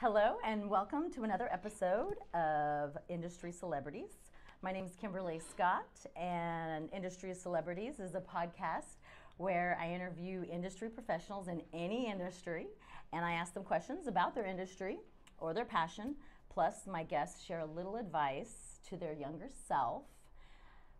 Hello and welcome to another episode of Industry Celebrities. My name is Kimberly Scott, and Industry Celebrities is a podcast where I interview industry professionals in any industry, and I ask them questions about their industry or their passion. Plus, my guests share a little advice to their younger self,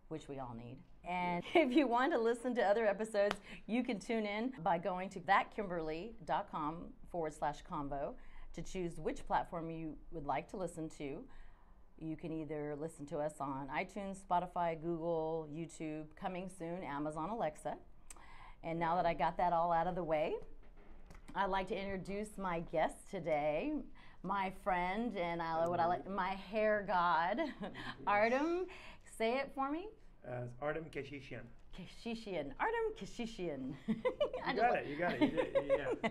which we all need. And if you want to listen to other episodes, you can tune in by going to ThatKimberly.com/combo to choose which platform you would like to listen to. You can either listen to us on iTunes, Spotify, Google, YouTube, coming soon, Amazon Alexa. And now that I got that all out of the way, I'd like to introduce my guest today, my friend, and my hair god, Ardem. Say it for me. Ardem Keshishian. Keshishian. Ardem Keshishian. You got it. You got it. You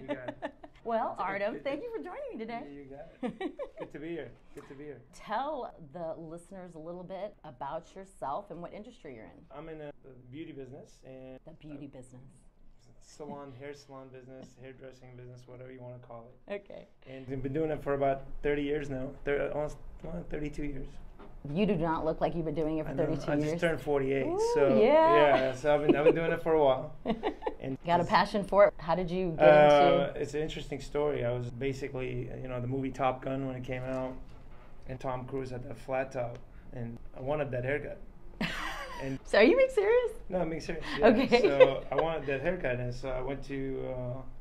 got it. Well, Ardem, thank you for joining me today. You got it. Good to be here. Good to be here. Tell the listeners a little bit about yourself and what industry you're in. I'm in a beauty business and The beauty business. Salon, hair salon business, hairdressing business, whatever you want to call it. Okay. And we've been doing it for about 30 years now. Almost 32 years. You do not look like you've been doing it for 32 years. I just turned 48, Ooh, so yeah. So I've been doing it for a while. And got a passion for it. How did you get into? It's an interesting story. I was basically, the movie Top Gun when it came out, and Tom Cruise had that flat top, and I wanted that haircut. And so are you being serious? No, I'm being serious. Yeah. Okay. So I wanted that haircut, and so I went to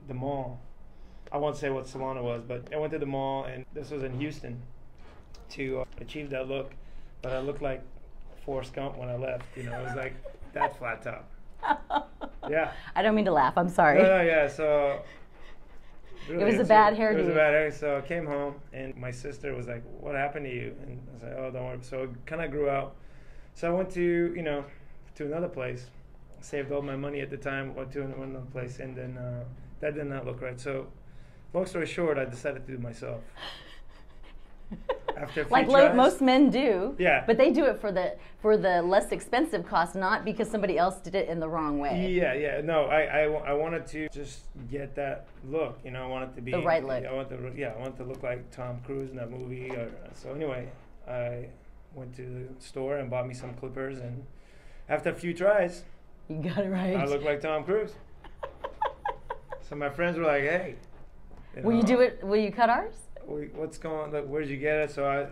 the mall. I won't say what salon it was, but I went to the mall, and this was in Houston, to achieve that look. But I looked like Forrest Gump when I left. It was like that flat top. Yeah. I don't mean to laugh. I'm sorry. No, yeah. So really, it was a bad hairdo. It was a bad hair. So I came home, and my sister was like, "What happened to you?" And I was like, "Oh, don't worry." So it kind of grew out. So I went to to another place. Saved all my money at the time. Went to another place, and then that did not look right. So long story short, I decided to do it myself. After a few tries, most men do, yeah. But they do it for the less expensive cost, not because somebody else did it in the wrong way. Yeah. No, I wanted to just get that look. I wanted to be the right look. I wanted to look like Tom Cruise in that movie. So anyway, I went to the store and bought me some clippers, and after a few tries, you got it right. I look like Tom Cruise. So my friends were like, "Hey, will you do it? Will you cut ours? What's going on? Like, where'd you get it?" So I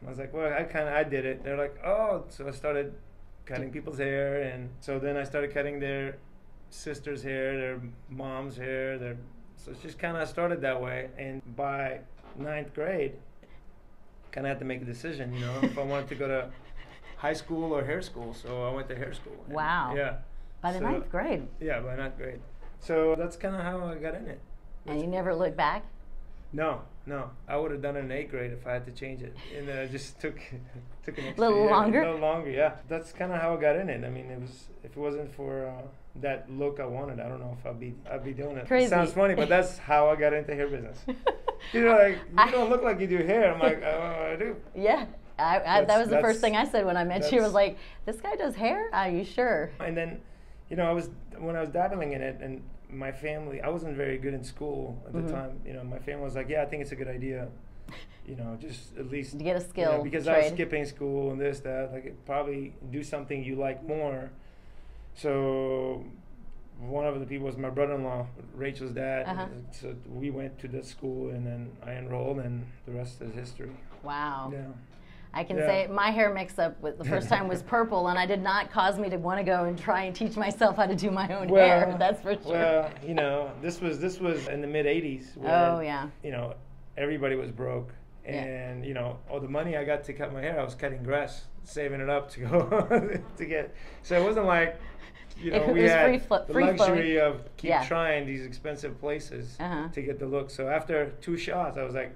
was like, well, I did it. They're like, oh. So I started cutting people's hair, and so then I started cutting their sister's hair, their mom's hair, so it's just kind of started that way. And by 9th grade, kind of had to make a decision, if I wanted to go to high school or hair school. So I went to hair school. Wow. Yeah. By the 9th grade. Yeah, by 9th grade. So that's kind of how I got in it. And you never looked back? No. I would have done it in 8th grade if I had to change it, and it just took an extra little year. longer. A little longer, yeah. That's kind of how I got in it. I mean, if it wasn't for that look I wanted, I don't know if I'd be doing it. Crazy. It sounds funny, but that's how I got into hair business. You don't look like you do hair. I'm like, oh, I do. Yeah. That was the first thing I said when I met you. I was like, this guy does hair? Are you sure? And then, when I was dabbling in it, and my family, I wasn't very good in school at the time. My family was like, yeah, I think it's a good idea. Just at least to get a skill. Because trade. I was skipping school and this, that. Like, probably do something you like more. So one of the people was my brother-in-law, Rachel's dad. So we went to the school, and then I enrolled, and the rest is history. Wow. Yeah. I can say my hair mix-up with the first time was purple, and it did not cause me to want to go and try and teach myself how to do my own hair. That's for sure. Well, this was in the mid '80s. Where, oh yeah. Everybody was broke, and all the money I got to cut my hair, I was cutting grass, saving it up to go to get. So it wasn't like we had the luxury of trying these expensive places to get the look. So after 2 shots, I was like,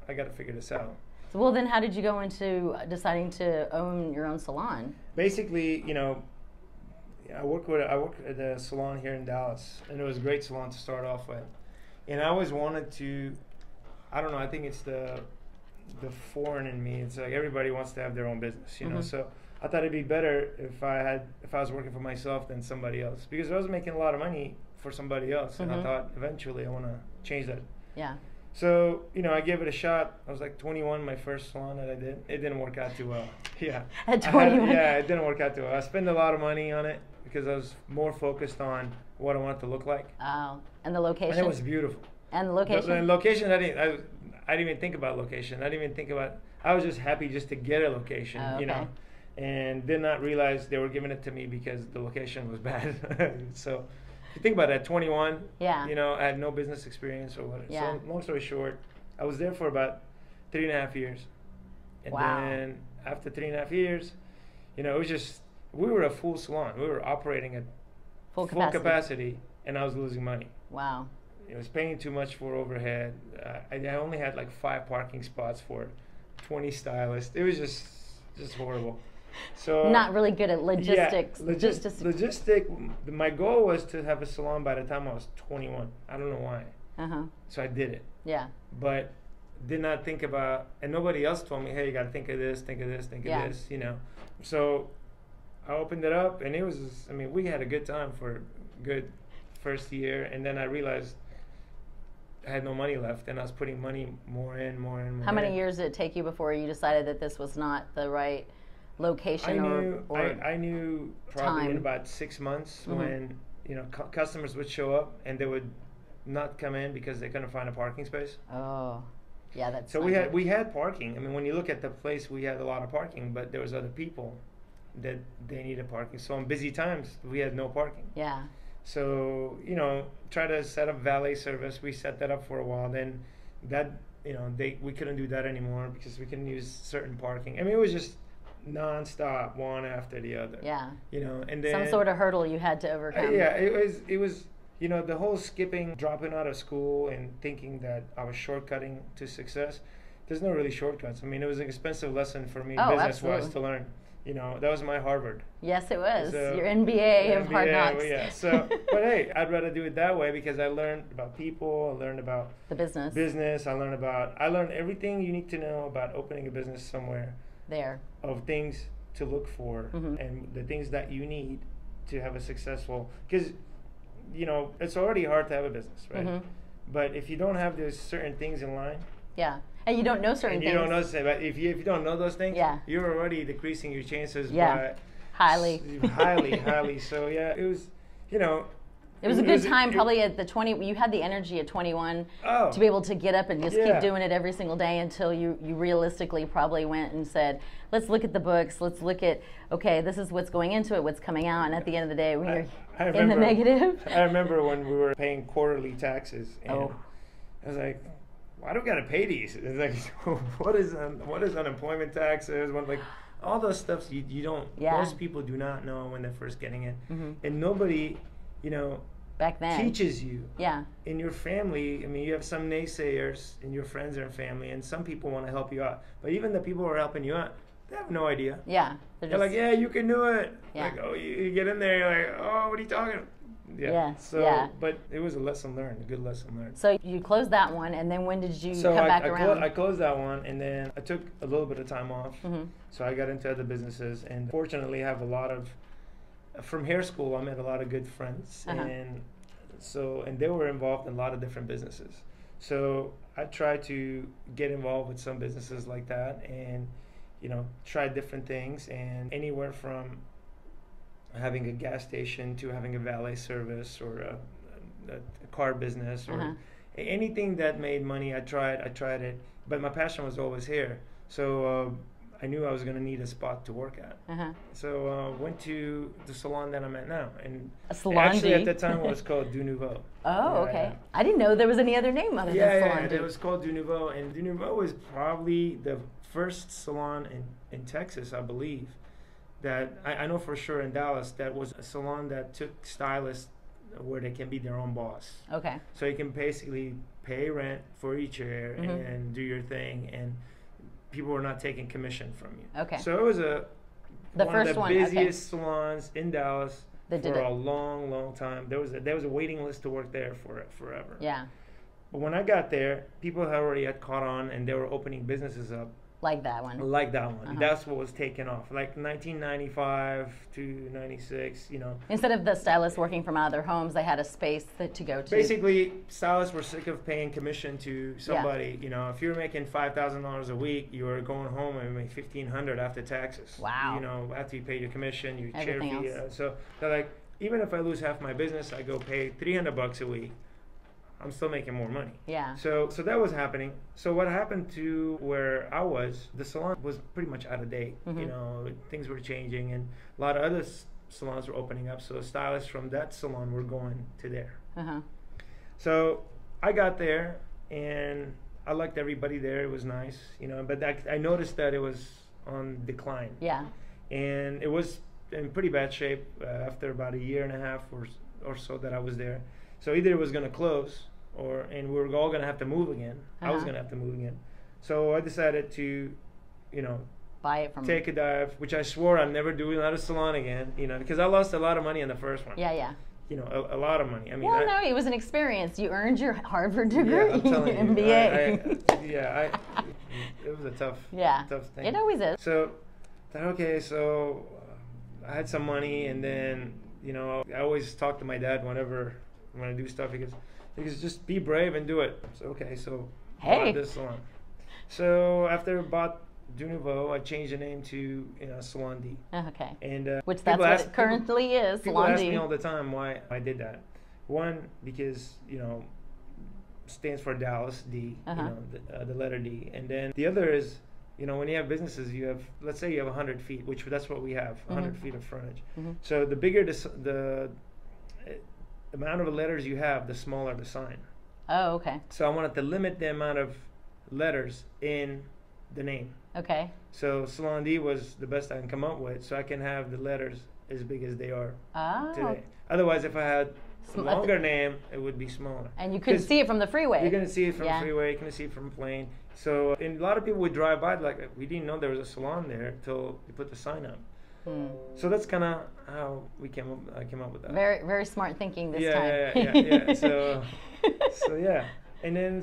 I got to figure this out. Well, then how did you go into deciding to own your own salon? Basically, I work at a salon here in Dallas, and it was a great salon to start off with. And I always wanted to, I don't know, I think it's the foreign in me. It's like everybody wants to have their own business, So I thought it'd be better if I was working for myself than somebody else, because I was making a lot of money for somebody else, and I thought eventually I want to change that. Yeah. So, I gave it a shot. I was like 21, my first salon that I did. It didn't work out too well. Yeah. At 21? Yeah, it didn't work out too well. I spent a lot of money on it because I was more focused on what I wanted to look like. Oh, and the location? And it was beautiful. And the location? The location, I didn't even think about location. I didn't even think about, I was just happy just to get a location, okay. And did not realize they were giving it to me because the location was bad. So, if you think about that, 21, yeah. I had no business experience or whatever. Yeah. So, long story short, I was there for about 3.5 years. And wow. then after 3.5 years, it was just, we were a full salon. We were operating at full capacity, and I was losing money. Wow. It was paying too much for overhead. I only had like 5 parking spots for 20 stylists. It was just horrible. So not really good at logistics. Yeah, logistic. My goal was to have a salon by the time I was 21. I don't know why. So I did it. Yeah. But did not think about, and nobody else told me, hey, you got to think of this, think of this, think of this. So I opened it up, and it was. We had a good time for a good first year, and then I realized I had no money left, and I was putting money more in. How many years did it take you before you decided that this was not the right location? I knew probably in about 6 months when customers would show up and they would not come in because they couldn't find a parking space. Oh, yeah, that's. So we had parking. When you look at the place, we had a lot of parking, but there was other people that they needed parking. So on busy times, we had no parking. Yeah. So, try to set up valet service. We set that up for a while. Then that, we couldn't do that anymore because we couldn't use certain parking. It was just nonstop, one after the other. Yeah. And then some sort of hurdle you had to overcome. Yeah, it was, the whole skipping, dropping out of school and thinking that I was shortcutting to success. There's no really shortcuts. It was an expensive lesson for me business-wise to learn. That was my Harvard. Yes, it was. Your MBA of hard knocks. Well, yeah. So, but hey, I'd rather do it that way because I learned about people. I learned about the business. I learned everything you need to know about opening a business somewhere. There. Of things to look for and the things that you need to have a successful. Because, it's already hard to have a business, right? But if you don't have those certain things in line. Yeah. And you don't know certain things. You don't know, but if you don't know those things, you're already decreasing your chances by highly. So yeah, it was, it was a good time. Probably at the 20, you had the energy at 21 to be able to get up and just keep doing it every single day until you realistically probably went and said, let's look at the books. Let's look at, okay, this is what's going into it, what's coming out, and at the end of the day, we're in the negative. I remember when we were paying quarterly taxes, and I was like, why do we gotta pay these? It's like, what is unemployment taxes? All those stuff you don't. Most people do not know when they're first getting it, and nobody, back then teaches you. Yeah. In your family, you have some naysayers in your friends and family, and some people want to help you out. But even the people who are helping you out, they have no idea. Yeah. They're like, yeah, you can do it. Yeah. Like, oh, you get in there, you're like, oh, what are you talking about? Yeah. But it was a lesson learned, a good lesson learned. So you closed that one, and then when did you come back around? I closed that one, and then I took a little bit of time off. So I got into other businesses, and fortunately, I have a lot of, from hair school, I met a lot of good friends, and they were involved in a lot of different businesses. So I tried to get involved with some businesses like that, and try different things, and anywhere from having a gas station to having a valet service or a car business or anything that made money. I tried it, but my passion was always hair. So I knew I was going to need a spot to work at. So went to the salon that I'm at now, and SalonD. Actually at that time it was called Du Nouveau. Oh, okay. I didn't know there was any other name other than SalonD. Yeah, it was called Du Nouveau, and Du Nouveau was probably the first salon in Texas, I believe, that I know for sure in Dallas, that was a salon that took stylists where they can be their own boss. Okay. So you can basically pay rent for each hair and do your thing, and people were not taking commission from you. Okay. So it was one of the busiest salons in Dallas for a long, long time. There was a waiting list to work there for forever. Yeah. But when I got there, people had already caught on, and they were opening businesses up Like that one. Like that one. That's what was taken off. Like 1995 to 96, you know. Instead of the stylists working from out of their homes, they had a space to go to. Basically, stylists were sick of paying commission to somebody. Yeah. You know, if you're making $5,000 a week, you were going home and make $1,500 after taxes. Wow. You know, after you pay your commission, your chair Everything fee. else. So they're like, even if I lose half my business, I go pay $300 a week. I'm still making more money. Yeah. So that was happening. So what happened to where I was, the salon was pretty much out of date. You know, things were changing, and a lot of other salons were opening up. So stylists from that salon were going to there. So I got there, and I liked everybody there. It was nice, you know. But I noticed that it was on decline. Yeah. And it was in pretty bad shape after about a year and a half or so that I was there. So either it was going to close, and we were all going to have to move again. I was going to have to move again. So I decided to, you know, buy it from take a dive, which I swore I'd never do another salon again, you know, because I lost a lot of money in the first one. Yeah, yeah. You know, a lot of money. I mean, well, no, it was an experience. You earned your Harvard degree, yeah, I'm telling you, MBA. It was a tough thing. It always is. So, okay, so I had some money, and then, you know, I always talk to my dad whenever when I do stuff. He goes, just be brave and do it. So, okay, so I bought this salon. So after I bought De Nouveau, I changed the name to SalonD. Okay. And which that's what it currently is. People ask me all the time why I did that. One, because stands for Dallas D, the letter D, and then the other is when you have businesses, you have, let's say you have 100 feet, which that's what we have, 100 feet of frontage. So the bigger the amount of letters you have, the smaller the sign. Oh, okay. So I wanted to limit the amount of letters in the name. Okay. So SalonD was the best I can come up with, so I can have the letters as big as they are today. Otherwise, if I had a longer name, it would be smaller. And you couldn't see it from the freeway. You're going to see it from the freeway. You can see it from a plane. So, and a lot of people would drive by, like, we didn't know there was a salon there until you put the sign up. So that's kind of how I came up with that. Very, very smart thinking this time. Yeah. So yeah. And then,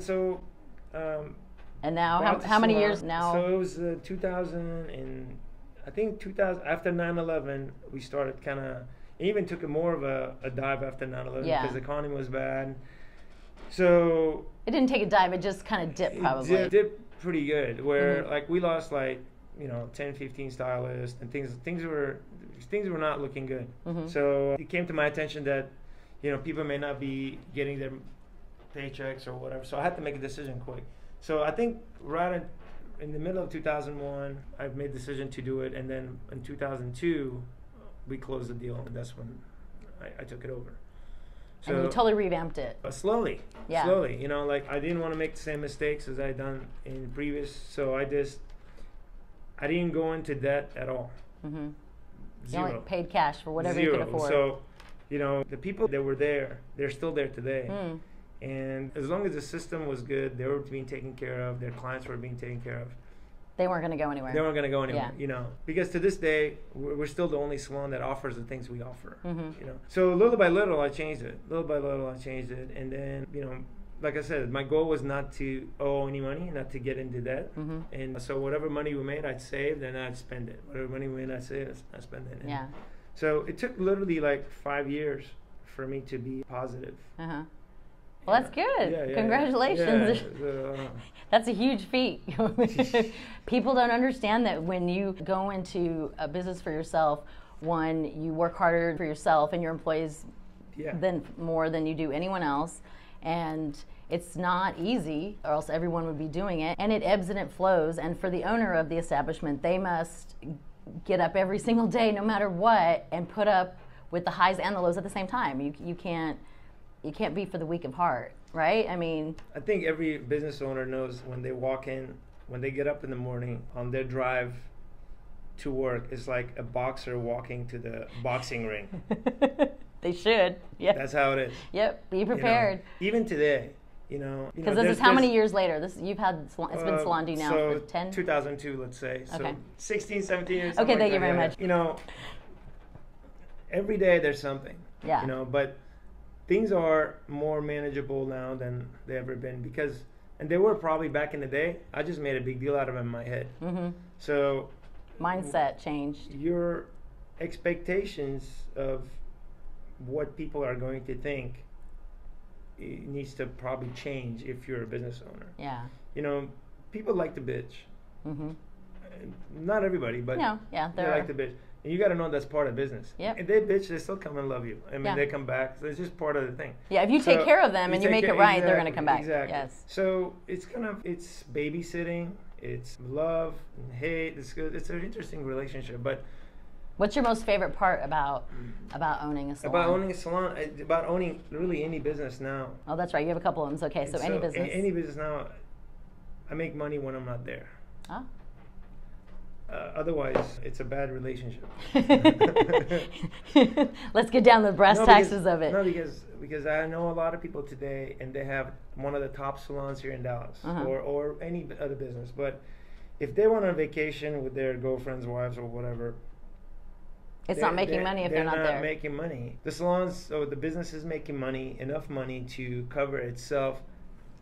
and now, how many years now? So it was 2000, and I think 2000, after 9/11, we started kind of, even took more of a dive after 9/11 because the economy was bad. So it didn't take a dive, it just kind of dipped probably. It dipped pretty good, where like we lost like 10, 15 stylists, and things were not looking good. So it came to my attention that people may not be getting their paychecks or whatever. So I had to make a decision quick. So I think right in the middle of 2001, I made the decision to do it, and then in 2002, we closed the deal, and that's when I took it over. So, and you totally revamped it. Slowly. Like I didn't want to make the same mistakes as I'd done in previous, so I didn't go into debt at all. You Zero. only paid cash for whatever you could afford. So, the people that were there, they're still there today. And as long as the system was good, they were being taken care of, their clients were being taken care of. They weren't going to go anywhere. They weren't going to go anywhere, because to this day, we're still the only salon that offers the things we offer, So little by little, I changed it. And then, like I said, my goal was not to owe any money, not to get into debt. And so whatever money we made, I'd save, then I'd spend it. Whatever money we made, I'd save, I'd spend it. And so it took literally like 5 years for me to be positive. Well, that's good. Congratulations. That's a huge feat. People don't understand that when you go into a business for yourself, one, you work harder for yourself and your employees more than you do anyone else. And it's not easy, or else everyone would be doing it. And it ebbs and it flows. And for the owner of the establishment, they must get up every single day, no matter what, and put up with the highs and the lows at the same time. You can't be for the weak of heart, right? I mean, I think every business owner knows when they walk in, when they get up in the morning on their drive to work, it's like a boxer walking to the boxing ring. They should. Yeah. That's how it is. Yep. Be prepared. Even today, because this is how many years later? You've had it's been SalonD now for 10. 2002, let's say. So 16, 17 years. Okay. Thank you very much. Every day there's something. Yeah. But things are more manageable now than they ever been, because and they were probably back in the day. I just made a big deal out of them in my head. So mindset changed. Your expectations of what people are going to think, it needs to probably change if you're a business owner. Yeah. You know, people like to bitch. Not everybody, but they like to bitch. And you got to know that's part of business. If they bitch, they still come and love you. I mean, they come back. So it's just part of the thing. Yeah, if you take care of them and you make it right, they're going to come back. Exactly. Yes. So it's it's babysitting, it's love and hate. It's good. It's an interesting relationship. But what's your most favorite part about owning a salon? About owning a salon, about owning really any business now. Oh, that's right. You have a couple of them. Okay, so any business. Any business now, I make money when I'm not there. Ah. Otherwise, it's a bad relationship. Let's get down to the brass taxes of it. No, because I know a lot of people today, and they have one of the top salons here in Dallas, or any other business. But if they went on vacation with their girlfriends, wives, or whatever, it's not making money if they're not there. They're not making money. The salons, or the business is making money, enough money to cover itself.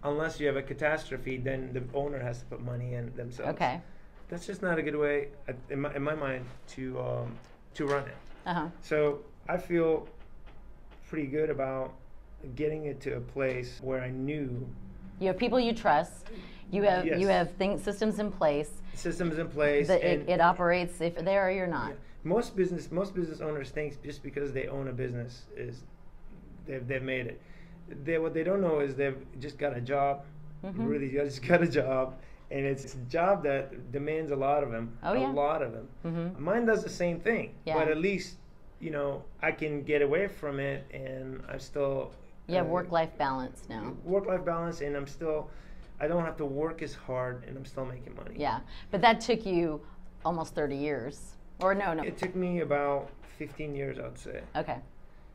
Unless you have a catastrophe, then the owner has to put money in themselves. Okay. That's just not a good way, in my mind, to run it. So I feel pretty good about getting it to a place where I knew you have people you trust. You have systems in place. Systems in place. It operates if there or you're not. Yeah. Most business owners think just because they own a business is they've made it. What they don't know is they've just got a job. Really, just got a job. And it's a job that demands a lot of them. A lot of them. Mine does the same thing. But at least, I can get away from it, and I'm still... You have work-life balance now. Work-life balance, and I don't have to work as hard, and I'm still making money. Yeah, but that took you almost 30 years. Or no. It took me about 15 years, I'd say. Okay.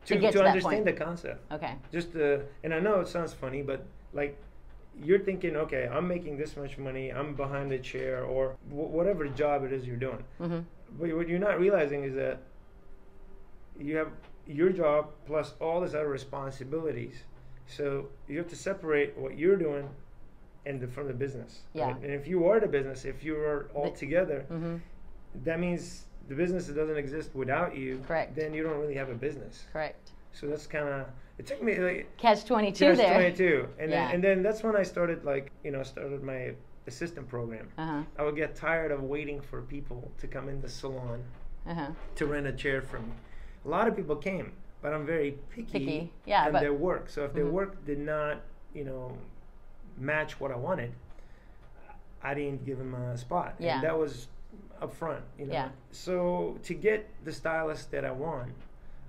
To understand the concept. Okay. And I know it sounds funny, but like... You're thinking, okay, I'm making this much money, I'm behind a chair, or whatever job it is you're doing. But what you're not realizing is that you have your job plus all these other responsibilities. So you have to separate what you're doing from the business. Yeah. Right? And if you are the business, if you are all together, that means the business that doesn't exist without you. Correct. Then you don't really have a business. Correct. So that's kind of, it took me like... Catch-22 there. Catch-22. And then that's when I started started my assistant program. I would get tired of waiting for people to come in the salon to rent a chair from me. A lot of people came, but I'm very picky on their work. So if their work did not, match what I wanted, I didn't give them a spot. Yeah. And that was up front, Yeah. So to get the stylist that I want,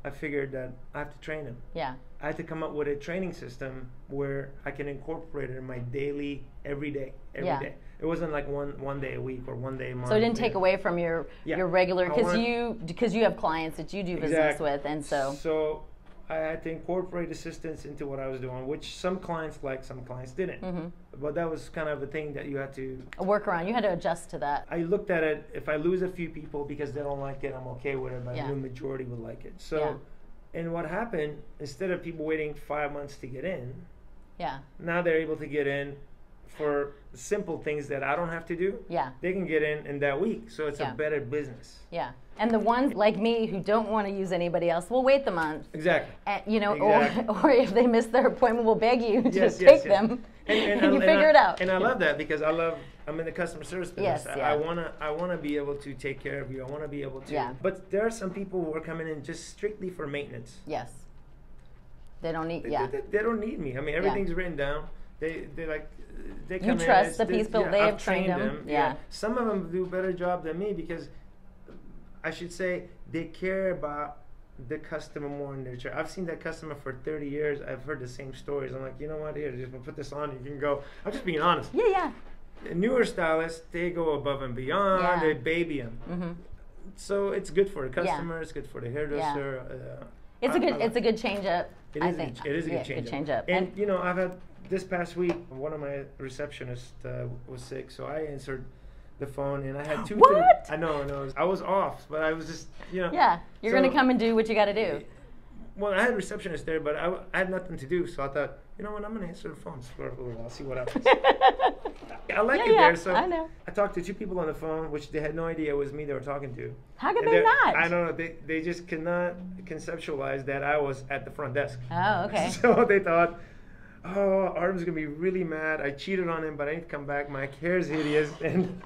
I figured that I have to train him. Yeah. I had to come up with a training system where I can incorporate it in my daily, every day. It wasn't like one day a week or one day a month. So it didn't take away from your regular, because you have clients that you do business with, and so. So I had to incorporate assistants into what I was doing, which some clients liked, some clients didn't. But that was kind of a thing that you had to... A workaround. You had to adjust to that. I looked at it, if I lose a few people because they don't like it, I'm okay with it, but the majority would like it. So, and what happened, instead of people waiting 5 months to get in, now they're able to get in for simple things that I don't have to do. They can get in that week, so it's a better business. And the ones like me who don't want to use anybody else will wait the month. Exactly. And, or if they miss their appointment, will beg you to take them. And you figure it out. And I love that because I'm in the customer service business. I wanna be able to take care of you. I wanna be able to. But there are some people who are coming in just strictly for maintenance. Yes. They don't need. They don't need me. I mean, everything's written down. They come in. You trust the people. They have trained them. Some of them do a better job than me because, I should say, they care about the customer more in their chair. I've seen that customer for 30 years. I've heard the same stories. I'm like, you know what? Here, just put this on. You can go. I'm just being honest. The newer stylists, they go above and beyond. They baby them. So it's good for the customer. It's good for the hairdresser. It's a good change up. It is a good change up. And I've had this past week, one of my receptionists was sick, so I answered the phone, and I had two. What? I know. I was off, but I was just, you're going to come and do what you got to do. Well, I had a receptionist there, but I had nothing to do, so I thought, you know what, I'm gonna answer the phones for a little while, see what happens. I like Yeah, it yeah, there. So I know. I talked to 2 people on the phone, which they had no idea it was me they were talking to. How could And they not? I don't know. They just cannot conceptualize that I was at the front desk. Oh, okay. So they thought, oh, Ardem's gonna be really mad. I cheated on him, but I need to come back. My hair is hideous, and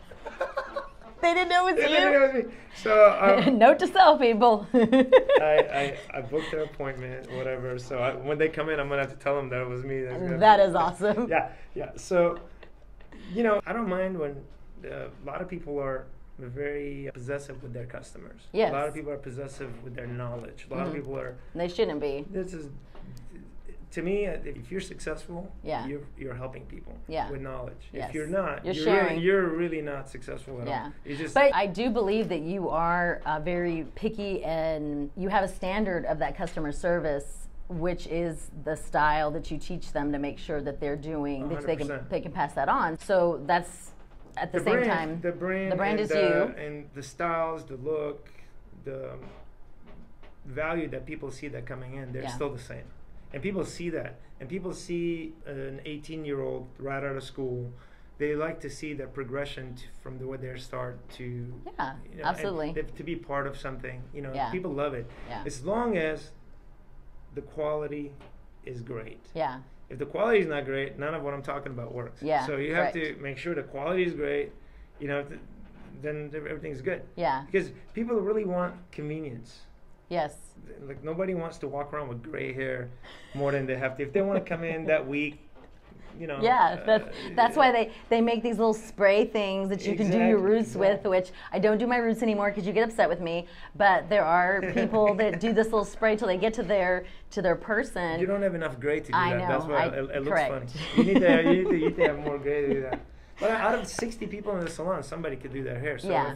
They didn't know it was they didn't know you. it was me. So Note to self, people. I booked their appointment, whatever. So when they come in, I'm gonna have to tell them that it was me. That is awesome. Yeah, yeah. So, you know, I don't mind when a lot of people are very possessive with their customers. Yes. A lot of people are possessive with their knowledge. A lot of people are. They shouldn't be. This is, to me, if you're successful, Yeah. you're helping people Yeah. with knowledge. Yes. If you're not, You're sharing. you're really not successful at Yeah. all. You just, But I do believe that you are very picky and you have a standard of that customer service, which is the style that you teach them to make sure that they're doing, that 100%. they can pass that on. So that's at the same brand, time. the brand brand and is you. And the styles, the look, the value that people see that coming in, they're Yeah. still the same. And people see that. And people see an 18-year-old right out of school. They like to see the progression from the way they start to, Yeah, you know, absolutely. and to be part of something. You know, Yeah. people love it. Yeah. As long as the quality is great. Yeah. If the quality is not great, none of what I'm talking about works. Yeah, So you have correct. to make sure the quality is great. You know, then everything's good. Yeah. Because people really want convenience. Yes. Like nobody wants to walk around with gray hair more than they have to. If they want to come in that week, you know. Yeah, that's why they make these little spray things that you can do your roots with, which I don't do my roots anymore because you get upset with me. But there are people that do this little spray till they get to their person. You don't have enough gray to do I that. know, That's why it looks correct. funny. You need to have more gray to do that. But out of 60 people in the salon, somebody could do their hair. So Yeah.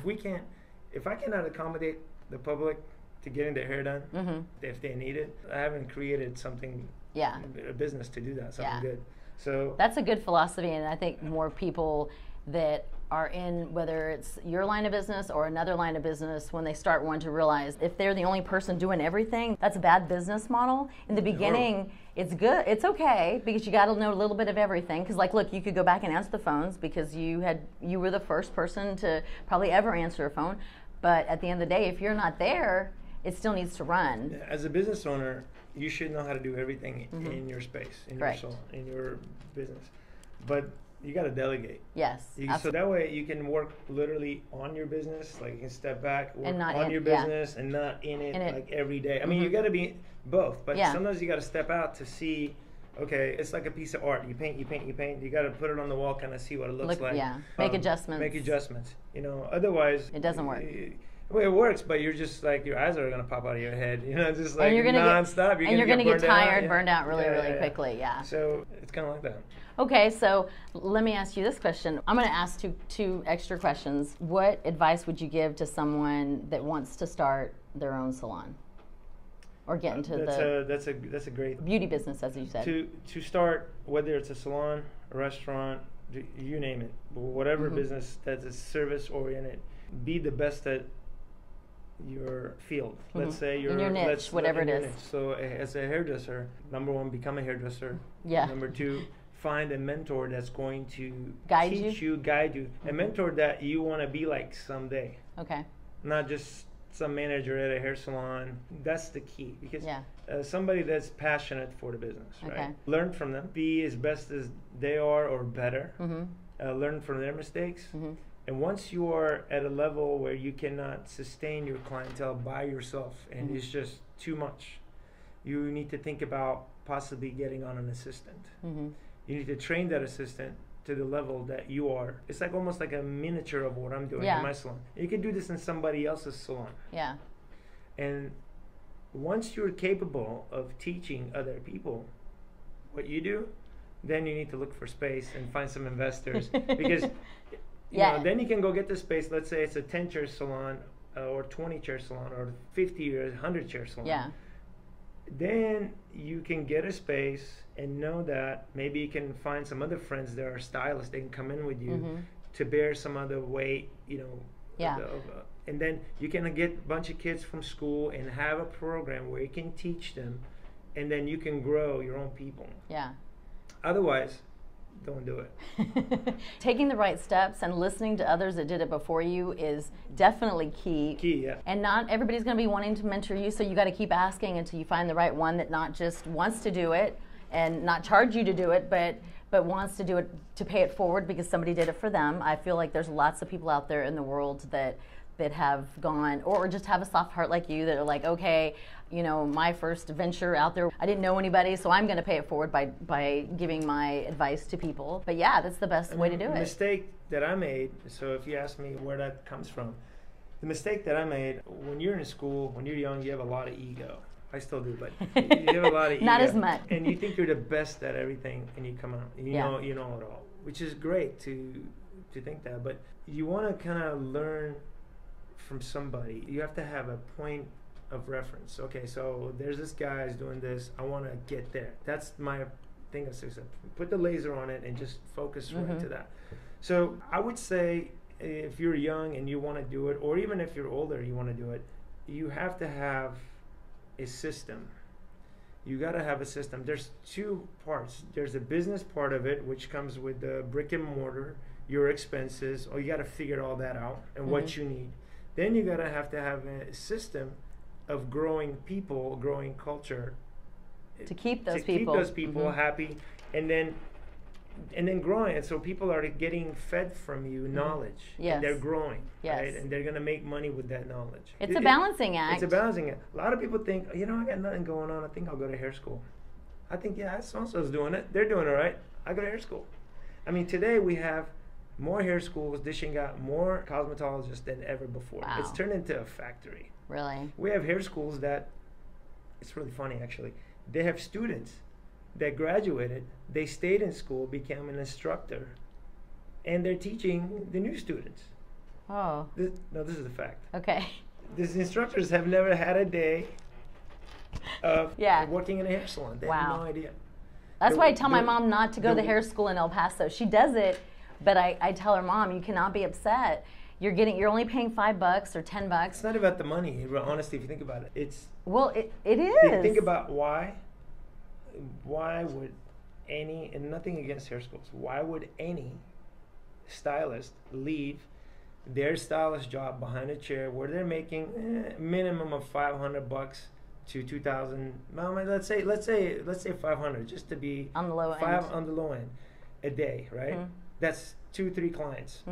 if I cannot accommodate the public to getting their hair done, if they need it, I haven't created something, Yeah. a business to do that, something Yeah. good. So That's a good philosophy, and I think more people that are in, whether it's your line of business or another line of business, when they start one, to realize if they're the only person doing everything, that's a bad business model. In the beginning, it's good, it's okay, because you got to know a little bit of everything. Because like, look, you could go back and answer the phones because you were the first person to probably ever answer a phone. But at the end of the day, if you're not there, it still needs to run. as a business owner, you should know how to do everything in your space, in Correct. your salon, in your business. But you got to delegate. Yes. So that way you can work literally on your business, like you can step back, work And not on in- your yeah. business and not in it, In it. like every day. I mean, you got to be both, but Yeah. sometimes you got to step out to see, okay, it's like a piece of art. You paint. You got to put it on the wall, kind of see what it looks like. Yeah. Make adjustments. Make adjustments. You know, otherwise It doesn't work. Well, it works, but you're just like your eyes are gonna pop out of your head. You know, just like And you're gonna nonstop. you're gonna get tired, yeah. burned out really, Yeah, really yeah. quickly. Yeah. So it's kind of like that. Okay, so let me ask you this question. I'm going to ask two extra questions. What advice would you give to someone that wants to start their own salon or get into That's a great beauty business, as you said? to start, whether it's a salon, a restaurant, you name it, whatever business that's a service oriented, be the best at your field. Let's say you're in your niche, whatever it is. So as a hairdresser, number one, become a hairdresser. Yeah. Number two, find a mentor that's going to Guide teach you, guide you. A mentor that you want to be like someday. Okay. Not just some manager at a hair salon. That's the key, because Yeah. somebody that's passionate for the business, Okay. right? Learn from them. Be as best as they are or better. Learn from their mistakes. And once you are at a level where you cannot sustain your clientele by yourself and it's just too much, you need to think about possibly getting on an assistant. You need to train that assistant to the level that you are. It's like almost like a miniature of what I'm doing in my salon. You can do this in somebody else's salon. Yeah. And once you're capable of teaching other people what you do, then you need to look for space and find some investors, because you know, then you can go get the space. Let's say it's a 10-chair salon or 20-chair salon or 50 or 100-chair salon. Yeah. Then you can get a space and know that maybe you can find some other friends that are stylists. They can come in with you to bear some other weight, you know. Yeah. And then you can get a bunch of kids from school and have a program where you can teach them, and then you can grow your own people. Yeah. Otherwise, don't do it. Taking the right steps and listening to others that did it before you is definitely key. Key, yeah. And not everybody's going to be wanting to mentor you, so you got to keep asking until you find the right one that not just wants to do it and not charge you to do it, but wants to do it to pay it forward because somebody did it for them. I feel like there's lots of people out there in the world that have gone, or just have a soft heart like you, that are like, okay, you know, my first venture out there, I didn't know anybody, so I'm going to pay it forward by giving my advice to people. But yeah, that's the best way to do it. The mistake that I made, so if you ask me where that comes from, the mistake that I made, when you're in school, when you're young, you have a lot of ego. I still do, but you have a lot of ego. Not as much. And you think you're the best at everything, and you come out, you know it all, which is great to think that, but you want to kind of learn from somebody. You have to have a point of reference. Okay, so there's this guy who's doing this. I want to get there. That's my thing of success. Put the laser on it and just focus right to that. So I would say if you're young and you want to do it, or even if you're older and you want to do it, you have to have a system. You got to have a system. There's two parts. There's the business part of it, which comes with the brick and mortar, your expenses, or you got to figure all that out and what you need. Then you gotta have to have a system of growing people, growing culture, to keep those keep those people happy, and then growing. And so people are getting fed from you knowledge. Yes. And they're growing. Yes. Right? And they're gonna make money with that knowledge. It's a balancing act. It's a balancing act. A lot of people think, you know, I got nothing going on. I think I'll go to hair school. I think, yeah, so-and-so's doing it. They're doing it right. I go to hair school. I mean, today we have more hair schools dishing out more cosmetologists than ever before. Wow. It's turned into a factory. Really? We have hair schools that, it's really funny actually, they have students that graduated, they stayed in school, became an instructor, and they're teaching the new students. Oh. This is a fact. Okay. These instructors have never had a day of working in a hair salon. They have no idea. That's why I tell my mom not to go to hair school in El Paso. She does it, but I tell her, Mom, you cannot be upset. You're only paying $5 or $10. It's not about the money, honestly, if you think about it. It is. Think about why would any, and nothing against hair schools, why would any stylist leave their stylist job behind a chair where they're making minimum of $500 to $2,000? Let's say 500, just to be on the low end. On the low end a day, right? That's 2-3 clients.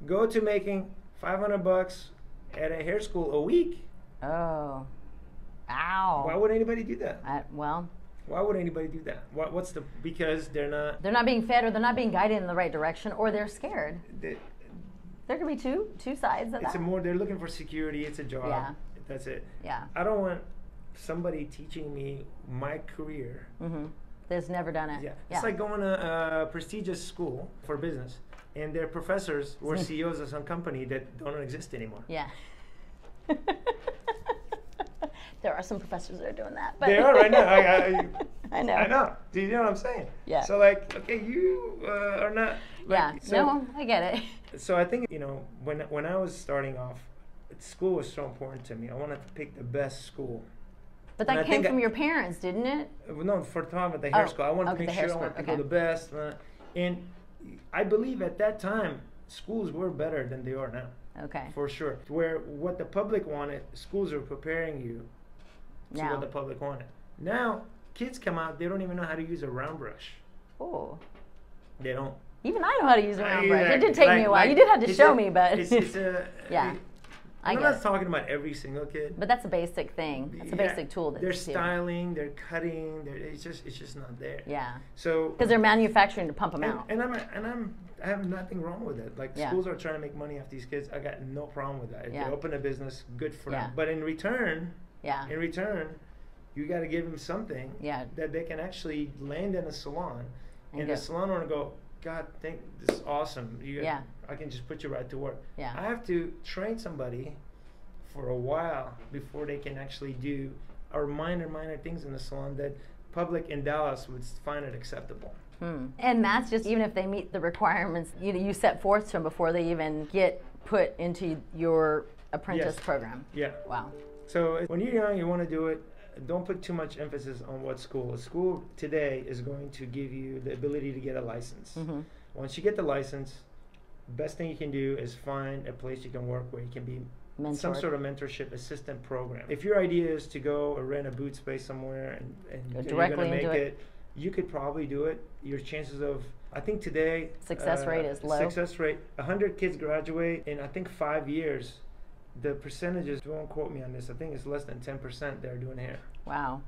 Go to making $500 at a hair school a week. Oh, ow! Why would anybody do that? Why would anybody do that? Because they're not being fed, or they're not being guided in the right direction, or they're scared. There could be two sides of that. They're looking for security. It's a job. Yeah. That's it. Yeah. I don't want somebody teaching me my career. That's never done it. Yeah. It's like going to a prestigious school for business, and their professors were CEOs of some company that don't exist anymore. Yeah. There are some professors that are doing that. But they are right now. I know. I know. Do you know what I'm saying? Yeah. So okay, you are not. No, I get it. So I think, when I was starting off, school was so important to me. I wanted to pick the best school. But that came from your parents, didn't it? No, for the time at the hair school. I wanted to make sure I wanted to go the best. And I believe at that time, schools were better than they are now. Okay. For sure. Where what the public wanted, schools are preparing you to what the public wanted. Now, kids come out, they don't even know how to use a round brush. Oh. They don't. Even I know how to use a round brush. It did take me a while. You did have to show me, but... yeah. I'm not talking about every single kid. But that's a basic thing. That's a basic tool. They're styling, they're cutting, it's just not there. Yeah. So because they're manufacturing to pump them out. And I have nothing wrong with it. Like schools are trying to make money off these kids. I got no problem with that. If they open a business, good for them. But in return, you got to give them something that they can actually land in a salon, and the salon owner go, God, this is awesome. I can just put you right to work. Yeah. I have to train somebody for a while before they can actually do our minor things in the salon that public in Dallas would find it acceptable. And that's just even if they meet the requirements you set forth to them before they even get put into your apprentice program. Yeah. Wow. So when you're young, you want to do it. don't put too much emphasis on what school. A school today is going to give you the ability to get a license. Once you get the license, best thing you can do is find a place you can work where you can be some sort of mentorship assistant program. If your idea is to go or rent a boot space somewhere and you're going to make it, you could probably do it. Your chances of, I think today, success rate is low. 100 kids graduate in I think 5 years. The percentages, don't quote me on this, I think it's less than 10% that are doing hair. Wow.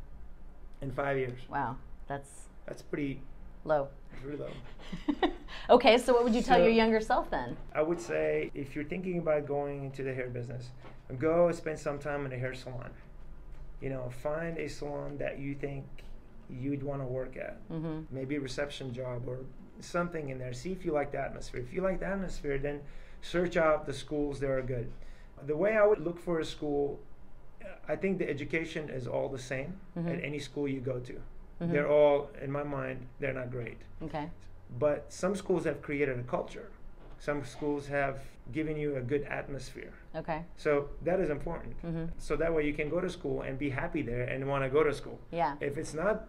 In 5 years. Wow, that's pretty low. It's really low. Okay, so what would you tell your younger self then? I would say if you're thinking about going into the hair business, go spend some time in a hair salon. You know, find a salon that you think you'd want to work at. Maybe a reception job or something in there. See if you like the atmosphere. If you like the atmosphere, then search out the schools that are good. The way I would look for a school, I think the education is all the same at any school you go to. They're all, in my mind, they're not great. Okay. But some schools have created a culture. Some schools have given you a good atmosphere. Okay. So that is important. So that way you can go to school and be happy there and want to go to school. Yeah. If it's not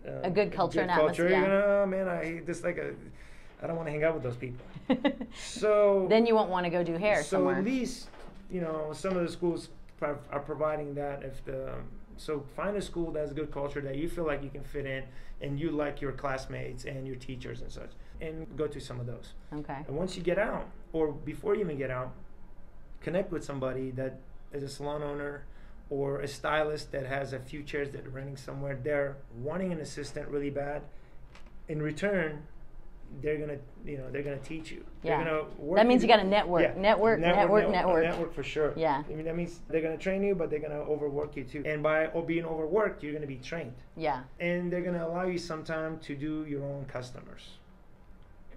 a good culture and atmosphere, you're gonna, oh man, I don't want to hang out with those people. So then you won't want to go do hair somewhere. So at least, you know, some of the schools are providing that. So find a school that has a good culture that you feel like you can fit in and you like your classmates and your teachers and such, and go to some of those. Okay. And once you get out, or before you even get out, connect with somebody that is a salon owner or a stylist that has a few chairs that are renting somewhere. They're wanting an assistant really bad. In return, they're gonna teach you. Yeah. They're gonna work. That means you got to network. Yeah. Network. Network for sure. Yeah. I mean, that means they're gonna train you, but they're gonna overwork you too. And by being overworked, you're gonna be trained. Yeah. And they're gonna allow you some time to do your own customers.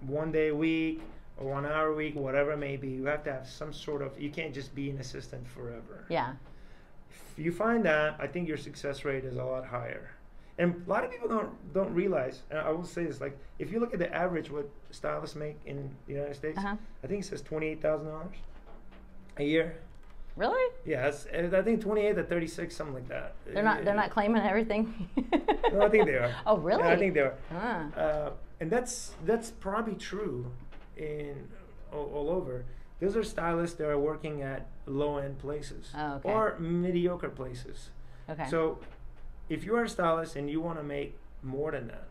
1 day a week or 1 hour a week, whatever it may be. You have to have some sort of. You can't just be an assistant forever. Yeah. If you find that, I think your success rate is a lot higher. And a lot of people don't realize, and I will say this, like, if you look at the average what stylists make in the United States, I think it says $28,000 a year. Really? Yeah, I think 28 to 36, something like that. They're not claiming everything. No, I think they are. Oh, really? Yeah, I think they are. And that's probably true in all over. Those are stylists that are working at low-end places or mediocre places. Okay. So if you are a stylist and you want to make more than that,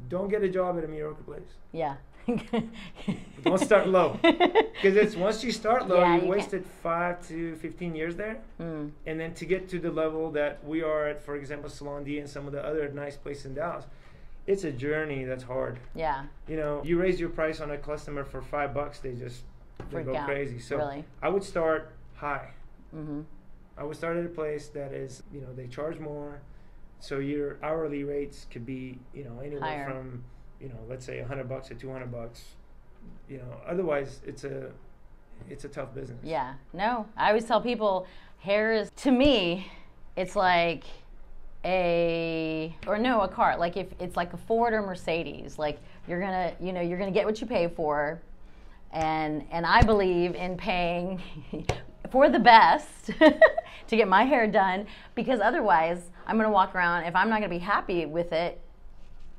don't get a job at a mediocre place. Yeah. Don't start low. Because it's once you start low, you wasted 5 to 15 years there. And then to get to the level that we are at, for example, SalonD and some of the other nice places in Dallas, it's a journey that's hard. Yeah. You know, you raise your price on a customer for $5, they go crazy. So really? I would start high. I would start at a place that is, you know, they charge more, so your hourly rates could be, you know, anywhere from, you know, let's say $100 to $200. You know, otherwise it's a tough business. Yeah. No, I always tell people, hair is, to me, it's like a car. Like if it's like a Ford or Mercedes, like you're gonna get what you pay for, and I believe in paying for the best to get my hair done, because otherwise I'm going to walk around, if I'm not going to be happy with it,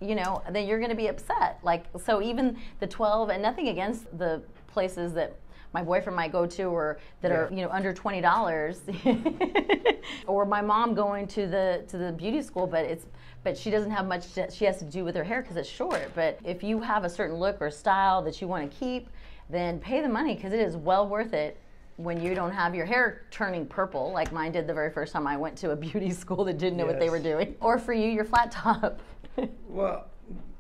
you know, then you're going to be upset. Like, so even the 12, and nothing against the places that my boyfriend might go to or that are, you know, under $20 or my mom going to the beauty school, but she doesn't have much that she has to do with her hair because it's short. But if you have a certain look or style that you want to keep, then pay the money, because it is well worth it when you don't have your hair turning purple like mine did the very first time I went to a beauty school that didn't know what they were doing. Or for you, your flat top. Well,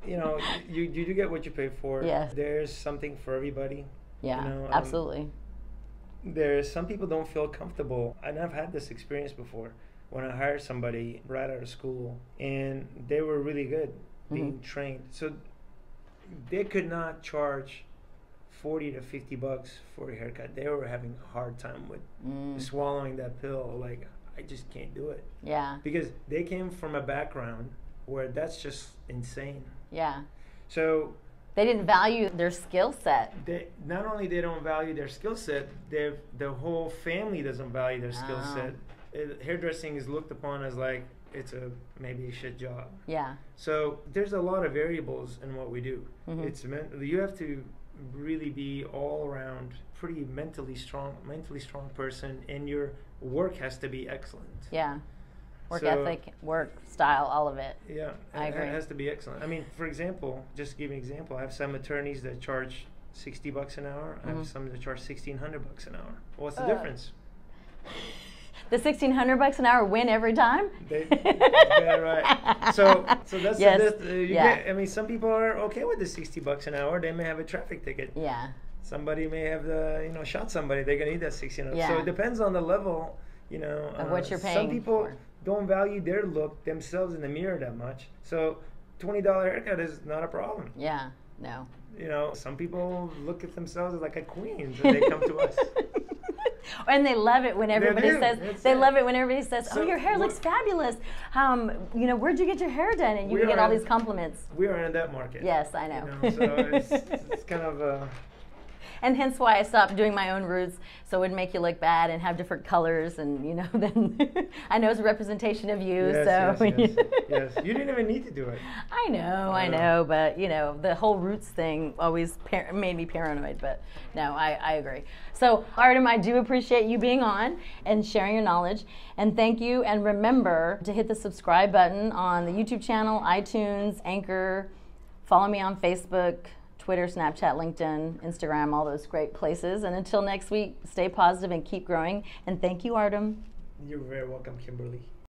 you know, you do get what you pay for. Yes. There's something for everybody. Yeah, you know, absolutely. There's some people don't feel comfortable, and I've had this experience before when I hired somebody right out of school, and they were really good being trained. So they could not charge $40 to $50 for a haircut. They were having a hard time with swallowing that pill. Like, I just can't do it. Yeah. Because they came from a background where that's just insane. Yeah. So they didn't value their skill set. Not only they don't value their skill set, the whole family doesn't value their skill set. hairdressing is looked upon as like it's maybe a shit job. Yeah. So there's a lot of variables in what we do. Mm-hmm. You have to really be all around pretty mentally strong person, and your work has to be excellent. Yeah. Work ethic, work style, all of it. Yeah, I agree. It has to be excellent. I mean, for example, just to give you an example, I have some attorneys that charge $60 an hour. I have some that charge $1,600 an hour. What's the difference? The $1,600 an hour win every time. Yeah, right. So that's Yes. I mean, some people are okay with the $60 an hour. They may have a traffic ticket. Yeah. Somebody may have shot somebody. They're gonna need that $1,600. Yeah. So it depends on the level, of what you're paying. Some people for. don't value their look themselves in the mirror that much. So $20 haircut is not a problem. Yeah. No. Some people look at themselves as like a queen, so they come to us. And they love it when everybody says. Love it when everybody says, "Oh, So your hair looks fabulous. Where'd you get your hair done?" And you can get all these compliments. We are in that market. Yes, I know. So it's kind of. And hence why I stopped doing my own roots, so it would make you look bad and have different colors, and then I know it's a representation of you. Yes. You didn't even need to do it. I know, but the whole roots thing always made me paranoid. But no, I agree. So Ardem, I do appreciate you being on and sharing your knowledge, and thank you. And remember to hit the subscribe button on the YouTube channel, iTunes, Anchor. Follow me on Facebook, Twitter, Snapchat, LinkedIn, Instagram, all those great places. And until next week, stay positive and keep growing. And thank you, Ardem. You're very welcome, Kimberly.